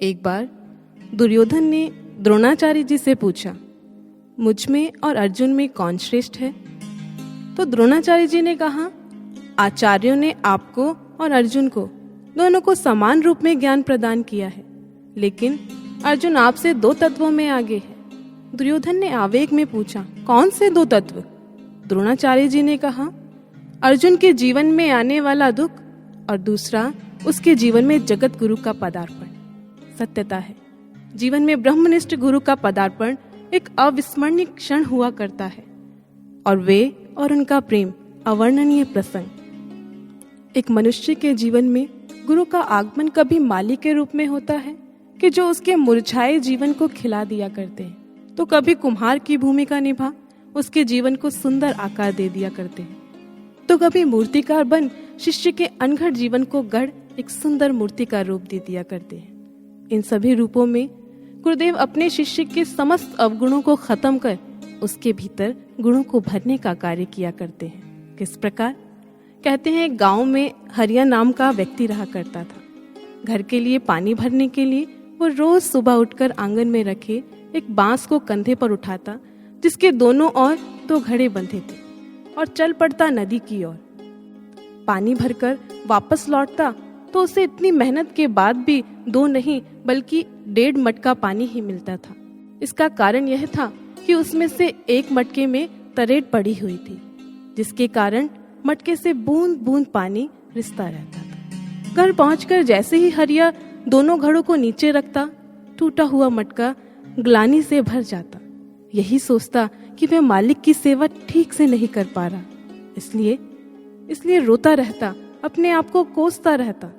एक बार दुर्योधन ने द्रोणाचार्य जी से पूछा, मुझ में और अर्जुन में कौन श्रेष्ठ है? तो द्रोणाचार्य जी ने कहा, आचार्यों ने आपको और अर्जुन को दोनों को समान रूप में ज्ञान प्रदान किया है, लेकिन अर्जुन आपसे 2 तत्वों में आगे है। दुर्योधन ने आवेग में पूछा, कौन से 2 तत्व? द्रोणाचार्य जी ने कहा, अर्जुन के जीवन में आने वाला दुख और दूसरा उसके जीवन में जगत गुरु का पदार्पण। सत्यता है, जीवन में ब्रह्मनिष्ठ गुरु का पदार्पण एक अविस्मरणीय क्षण हुआ करता है और वे और उनका प्रेम अवर्णनीय प्रसंग। एक मनुष्य के जीवन में गुरु का आगमन कभी माली के रूप में होता है कि जो उसके मुरझाए जीवन को खिला दिया करते हैं, तो कभी कुम्हार की भूमिका निभा उसके जीवन को सुंदर आकार दे दिया करते हैं, तो कभी मूर्तिकार बन शिष्य के अनघड़ जीवन को गढ़ एक सुंदर मूर्ति का रूप दे दिया करते हैं। इन सभी रूपों में गुरुदेव अपने शिष्य के समस्त अवगुणों को खत्म कर उसके भीतर गुणों को भरने का कार्य किया करते हैं। किस प्रकार? कहते हैं, गांव में हरिया नाम का व्यक्ति रहा करता था। घर के लिए पानी भरने के लिए वो रोज सुबह उठकर आंगन में रखे एक बांस को कंधे पर उठाता, जिसके दोनों ओर 2 घड़े बंधे थे, और चल पड़ता नदी की ओर। पानी भरकर वापस लौटता तो उसे इतनी मेहनत के बाद भी 2 नहीं बल्कि 1.5 मटका पानी ही मिलता था। इसका कारण यह था कि उसमें से एक मटके में तरेड़ पड़ी हुई थी, जिसके कारण मटके से बूंद बूंद पानी रिसता रहता था। घर पहुंचकर जैसे ही हरिया दोनों घड़ों को नीचे रखता, टूटा हुआ मटका ग्लानि से भर जाता। यही सोचता कि वह मालिक की सेवा ठीक से नहीं कर पा रहा, इसलिए रोता रहता, अपने आप को कोसता रहता।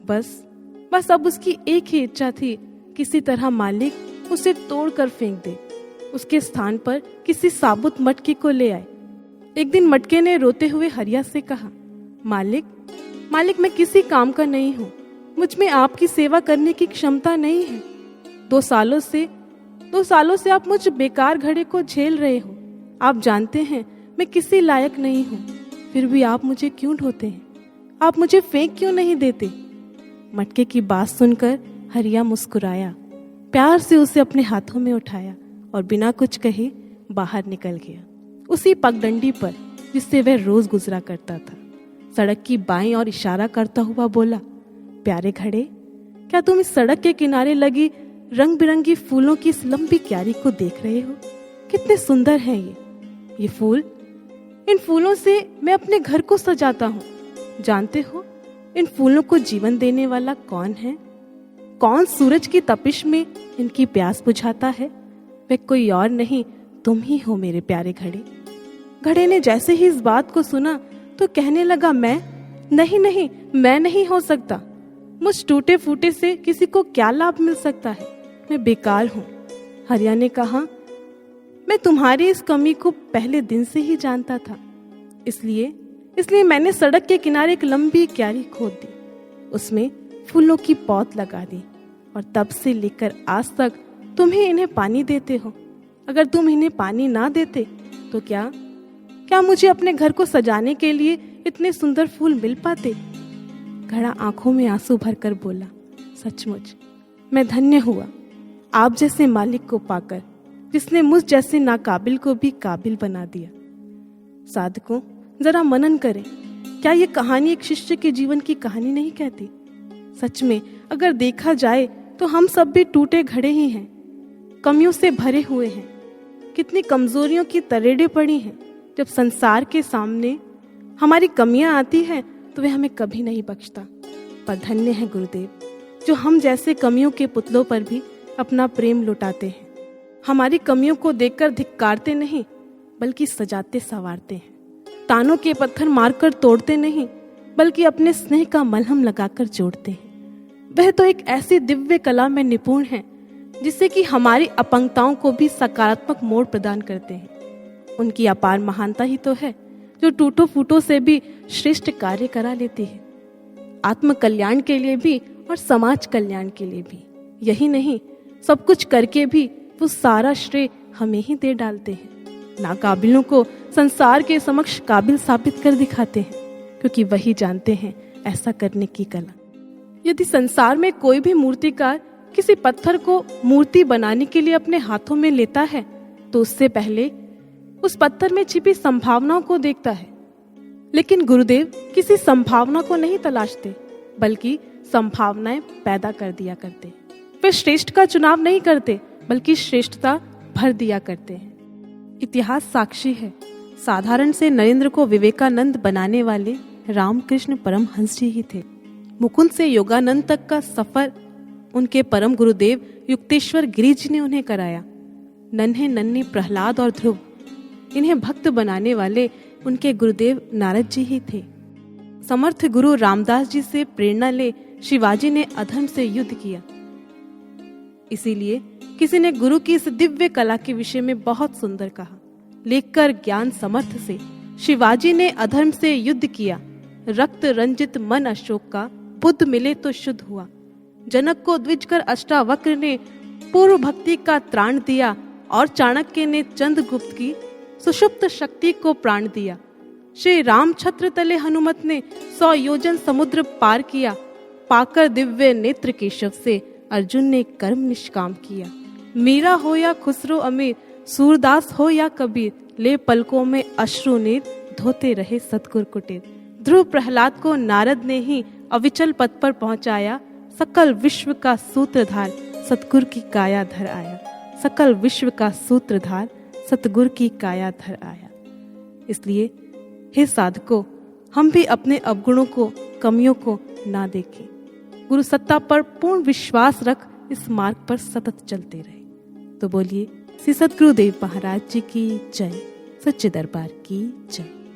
बस अब उसकी एक ही इच्छा थी, किसी तरह मालिक उसे तोड़कर फेंक दे, उसके स्थान पर किसी साबुत मटके को ले आए। एक दिन मटके ने रोते हुए हरिया से कहा, मालिक मैं किसी काम का नहीं हूँ, मुझ में आपकी सेवा करने की क्षमता नहीं है। 2 सालों से आप मुझ बेकार घड़े को झेल रहे हो। आप जानते हैं मैं किसी लायक नहीं हूँ, फिर भी आप मुझे क्यों ढोते हैं? आप मुझे फेंक क्यों नहीं देते? मटके की बात सुनकर हरिया मुस्कुराया, प्यार से उसे अपने हाथों में उठाया और बिना कुछ कहे बाहर निकल गया, उसी पगडंडी पर जिससे वह रोज गुजरा करता था। सड़क की बाईं ओर इशारा करता हुआ बोला, प्यारे घड़े, क्या तुम इस सड़क के किनारे लगी रंग बिरंगी फूलों की इस लंबी क्यारी को देख रहे हो? कितने सुंदर हैं ये फूल। इन फूलों से मैं अपने घर को सजाता हूँ। जानते हो इन फूलों को जीवन देने वाला कौन है? कौन सूरज की तपिश में इनकी प्यास बुझाता है? वह कोई और नहीं, तुम ही हो मेरे प्यारे घड़े। घड़े ने जैसे ही इस बात को सुना तो कहने लगा, मैं नहीं हो सकता। मुझ टूटे फूटे से किसी को क्या लाभ मिल सकता है? मैं बेकार हूँ। हरिया ने कहा, मैं तुम्हारी इस कमी को पहले दिन से ही जानता था, इसलिए मैंने सड़क के किनारे एक लंबी क्यारी खोद दी, उसमें फूलों की पौध लगा दी, और तब से लेकर आज तक तुम ही इन्हें पानी देते हो। अगर तुम इन्हें पानी ना देते तो क्या मुझे अपने घर को सजाने के लिए इतने सुंदर फूल मिल पाते? घड़ा आंखों में आंसू भरकर बोला, सचमुच मैं धन्य हुआ आप जैसे मालिक को पाकर, जिसने मुझ जैसे नाकाबिल को भी काबिल बना दिया। साधकों, जरा मनन करें, क्या ये कहानी एक शिष्य के जीवन की कहानी नहीं कहती? सच में अगर देखा जाए तो हम सब भी टूटे घड़े ही हैं, कमियों से भरे हुए हैं। कितनी कमजोरियों की तरेड़ें पड़ी हैं। जब संसार के सामने हमारी कमियां आती हैं तो वह हमें कभी नहीं बख्शता। पर धन्य है गुरुदेव, जो हम जैसे कमियों के पुतलों पर भी अपना प्रेम लुटाते हैं। हमारी कमियों को देखकर धिक्कारते नहीं, बल्कि सजाते संवारते हैं। तानों के पत्थर मारकर तोड़ते नहीं, बल्कि अपने स्नेह का मलहम लगाकर जोड़ते हैं। वह तो एक ऐसी दिव्य कला में निपुण है, जिससे कि हमारी अपंगताओं को भी सकारात्मक मोड़ प्रदान करते हैं। उनकी अपार महानता ही तो है, जो टूटों फूटों से भी श्रेष्ठ कार्य करा लेती है, आत्म कल्याण के लिए भी और समाज कल्याण के लिए भी। यही नहीं, सब कुछ करके भी वो सारा श्रेय हमें ही दे डालते हैं। नाकाबिलों को संसार के समक्ष काबिल साबित कर दिखाते हैं, क्योंकि वही जानते हैं ऐसा करने की कला। यदि संसार में कोई भी मूर्तिकार किसी पत्थर को मूर्ति बनाने के लिए अपने हाथों में लेता है तो उससे पहले उस पत्थर में छिपी संभावनाओं को देखता है। लेकिन गुरुदेव किसी संभावना को नहीं तलाशते, बल्कि संभावनाएं पैदा कर दिया करते हैं। वे श्रेष्ठ का चुनाव नहीं करते, बल्कि श्रेष्ठता भर दिया करते हैं। इतिहास साक्षी है, साधारण से नरेंद्र को विवेकानंद बनाने वाले रामकृष्ण परमहंस जी ही थे। मुकुंद से योगानंद तक का सफर उनके परम गुरुदेव युक्तेश्वर गिरि जी ने उन्हें कराया। नन्हे नन्हे प्रहलाद और ध्रुव, इन्हें भक्त बनाने वाले उनके गुरुदेव नारद जी ही थे। समर्थ गुरु रामदास जी से प्रेरणा ले शिवाजी ने अधर्म से युद्ध किया। इसीलिए किसी ने गुरु की इस दिव्य कला के विषय में बहुत सुंदर कहा, लेकर ज्ञान समर्थ से शिवाजी ने अधर्म से युद्ध किया। रक्त रंजित मन अशोक का बुद्ध मिले तो शुद्ध हुआ। जनक को द्विज कर अष्टावक्र ने पूर्व भक्ति का त्राण दिया और चाणक्य ने चंद्रगुप्त की सुषुप्त शक्ति को प्राण दिया। श्री राम छत्र तले हनुमत ने 100 योजन समुद्र पार किया। पाकर दिव्य नेत्र केशव से अर्जुन ने कर्म निष्काम किया। मीरा हो या खुसरो अमीर, सूरदास हो या कबीर, ले पलकों में अश्रु नीर, धोते रहे सतगुर कुटीर। ध्रुव प्रहलाद को नारद ने ही अविचल पद पर पहुंचाया। सकल विश्व का सूत्रधार सतगुर की काया धर आया। सकल विश्व का सूत्रधार सतगुर की काया धर आया। इसलिए हे साधकों, हम भी अपने अवगुणों को, कमियों को ना देखें। गुरु सत्ता पर पूर्ण विश्वास रख इस मार्ग पर सतत चलते रहे। तो बोलिए श्री सद्गुरुदेव महाराज जी की जय, सच्चे दरबार की जय।